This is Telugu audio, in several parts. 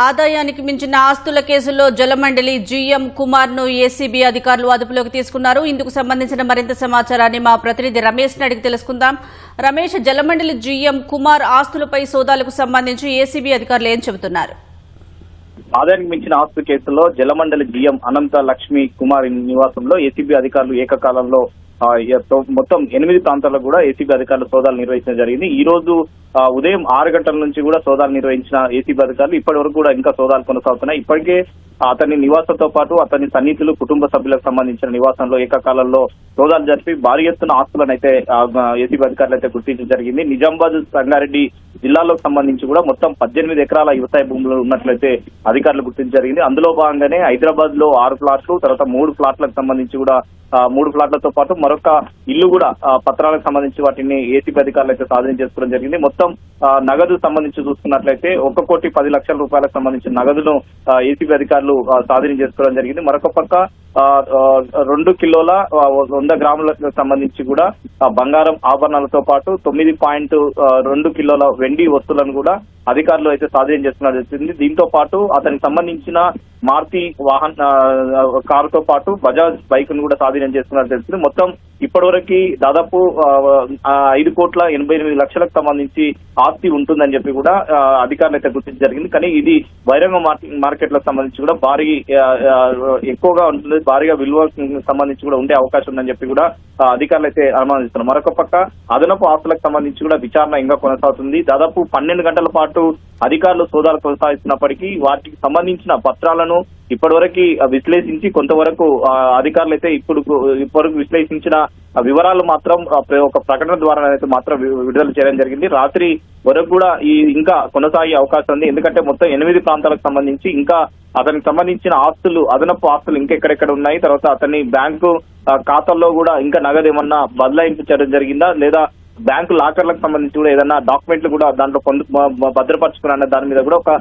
ఆదాయానికి మించిన ఆస్తుల కేసులో జలమండలి జీఎం కుమార్ ను ఏసీబీ అధికారులు అదుపులోకి తీసుకున్నారు. ఇందుకు సంబంధించిన మరింత సమాచారాన్ని మా ప్రతినిధి రమేష్ ని అడిగి తెలుసుకుందాం. రమేష్, జలమండలి జీఎం కుమార్ ఆస్తులపై సోదాలకు సంబంధించి ఏసీబీ అధికారులు ఏం చెబుతున్నారు? ఆదాయానికి మించిన ఆస్తు కేసులో జలమండలి జీఎం అనంత లక్ష్మి కుమార్ నివాసంలో ఏసీబీ అధికారులు ఏకకాలంలో మొత్తం 8 ప్రాంతాల్లో కూడా ఏసీబీ అధికారులు సోదాలు నిర్వహించడం జరిగింది. ఈ రోజు ఉదయం 6 గంటల నుంచి కూడా సోదాలు నిర్వహించిన ఏసీబీ అధికారులు ఇప్పటి వరకు కూడా ఇంకా సోదాలు కొనసాగుతున్నాయి. ఇప్పటికే అతని నివాసంతో పాటు అతని సన్నిహితులు, కుటుంబ సభ్యులకు సంబంధించిన నివాసంలో ఏకకాలంలో సోదాలు జరిపి భారీ ఎత్తున ఆస్తులను అయితే ఏసీబీ అధికారులు అయితే గుర్తించడం జరిగింది. నిజామాబాద్, సంగారెడ్డి జిల్లాలకు సంబంధించి కూడా మొత్తం 18 ఎకరాల వ్యవసాయ భూములు ఉన్నట్లయితే అధికారులు గుర్తించడం జరిగింది. అందులో భాగంగానే హైదరాబాద్ లో 6 ప్లాట్లు, తర్వాత 3 ప్లాట్లకు సంబంధించి కూడా 3 ప్లాట్లతో పాటు మరొక ఇల్లు కూడా పత్రాలకు సంబంధించి వాటిని ఏసీబీ అధికారులు అయితే స్వాధీనం చేసుకోవడం జరిగింది. మొత్తం నగదు సంబంధించి చూసుకున్నట్లయితే 1,10,00,000 రూపాయలకు సంబంధించిన నగదును ఏసీబీ అధికారులు స్వాధీనం చేసుకోవడం జరిగింది. మరొక పక్క 2 కిలోల 100 గ్రాములకు సంబంధించి కూడా బంగారం ఆభరణాలతో పాటు 9.2 కిలోల వెండి వస్తువులను కూడా అధికారులు అయితే స్వాధీనం చేసుకున్నట్టు తెలిసింది. దీంతో పాటు అతనికి సంబంధించిన మారుతి కారుతో పాటు బజాజ్ బైక్ ను కూడా స్వాధీనం చేసుకున్నట్టు తెలిసింది. మొత్తం ఇప్పటివరకు దాదాపు 5,88,00,000లకు సంబంధించి ఆస్తి ఉంటుందని చెప్పి కూడా అధికారులు అయితే గుర్తించడం జరిగింది. కానీ ఇది బహిరంగ మార్కెట్లకు సంబంధించి కూడా భారీ ఎక్కువగా ఉంటుంది, భారీగా విలువ సంబంధించి కూడా ఉండే అవకాశం ఉందని చెప్పి కూడా అధికారులు అయితే అనుమానిస్తున్నారు. మరొక పక్క అదనపు ఆస్తులకు సంబంధించి కూడా విచారణ ఇంకా కొనసాగుతుంది. దాదాపు 12 గంటల పాటు అధికారులు సోదాలు కొనసాగిస్తున్నప్పటికీ వాటికి సంబంధించిన పత్రాలను ఇప్పటివరకు విశ్లేషించి కొంతవరకు అధికారులు అయితే ఇప్పటివరకు విశ్లేషించిన వివరాలు మాత్రం ఒక ప్రకటన ద్వారా అయితే మాత్రం విడుదల చేయడం జరిగింది. రాత్రి వరకు కూడా ఇంకా కొనసాగే అవకాశం ఉంది. ఎందుకంటే మొత్తం 8 ప్రాంతాలకు సంబంధించి ఇంకా అతనికి సంబంధించిన ఆస్తులు, అదనపు ఆస్తులు ఇంకెక్కడెక్కడ ఉన్నాయి, తర్వాత అతని బ్యాంకు ఖాతాల్లో కూడా ఇంకా నగదు ఏమన్నా బదలాయింపు చేయడం జరిగిందా, లేదా బ్యాంకు లాకర్లకు సంబంధించి కూడా ఏదన్నా డాక్యుమెంట్లు కూడా దాంట్లో భద్రపరచుకున్న దాని మీద కూడా ఒక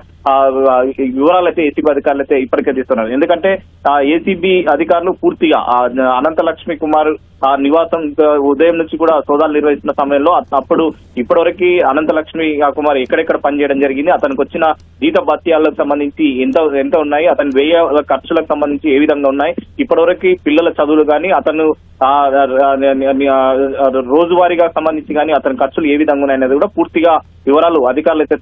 వివరాలు అయితే ఏసీబీ అధికారులు అయితే ఇప్పటికే తీస్తున్నారు. ఎందుకంటే ఏసీబీ అధికారులు పూర్తిగా అనంత లక్ష్మి కుమార్ నివాసం ఉదయం నుంచి కూడా సోదాలు నిర్వహిస్తున్న సమయంలో ఇప్పటివరకు అనంత లక్ష్మి కుమార్ ఎక్కడెక్కడ పనిచేయడం జరిగింది, అతనికి వచ్చిన జీత భత్యాలకు సంబంధించి ఎంత ఉన్నాయి, అతని వ్యయ ఖర్చులకు సంబంధించి ఏ విధంగా ఉన్నాయి, ఇప్పటివరకు పిల్లల చదువులు కానీ అతను రోజువారీగా సంబంధించి కానీ అతని ఖర్చులు ఏ విధంగా ఉన్నాయనేది కూడా పూర్తిగా వివరాలు అధికారులు అయితే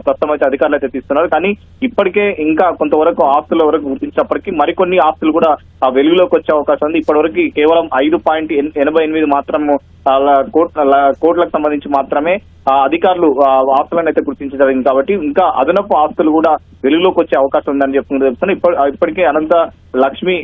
ప్రస్తుతం అయితే అధికారులు అయితే తీస్తున్నారు. కానీ ఇప్పటికే ఇంకా కొంతవరకు ఆస్తుల వరకు గుర్తించినప్పటికీ మరికొన్ని ఆస్తులు కూడా వెలుగులోకి వచ్చే అవకాశం ఉంది. ఇప్పటివరకు కేవలం 5.88 మాత్రం కోట్లకు సంబంధించి మాత్రమే అధికారులు ఆస్తులను అయితే గుర్తించడం కాబట్టి ఇంకా అదనపు ఆస్తులు కూడా వెలుగులోకి వచ్చే అవకాశం ఉందని చెప్తున్నారు. ఇప్పటికే అనంత లక్ష్మి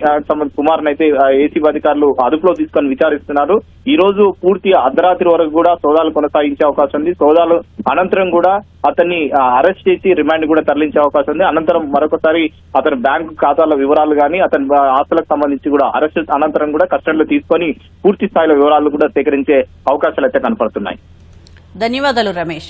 కుమార్ అయితే ఏసీబీ అధికారులు అదుపులో తీసుకొని విచారిస్తున్నారు. ఈ రోజు పూర్తి అర్ధరాత్రి వరకు కూడా సోదాలు కొనసాగించే అవకాశం ఉంది. సోదాలు అనంతరం కూడా అతన్ని అరెస్ట్ చేసి రిమాండ్ కూడా తరలించే అవకాశం ఉంది. అనంతరం మరొకసారి అతని బ్యాంకు ఖాతాల వివరాలు కానీ అతని ఆస్తులకు సంబంధించి కూడా అరెస్ట్ అనంతరం కూడా కస్టడీలో తీసుకొని పూర్తి స్థాయిలో వివరాలు కూడా సేకరించే అవకాశాలు అయితే కనపడుతున్నాయి. ధన్యవాదాలు రమేష్.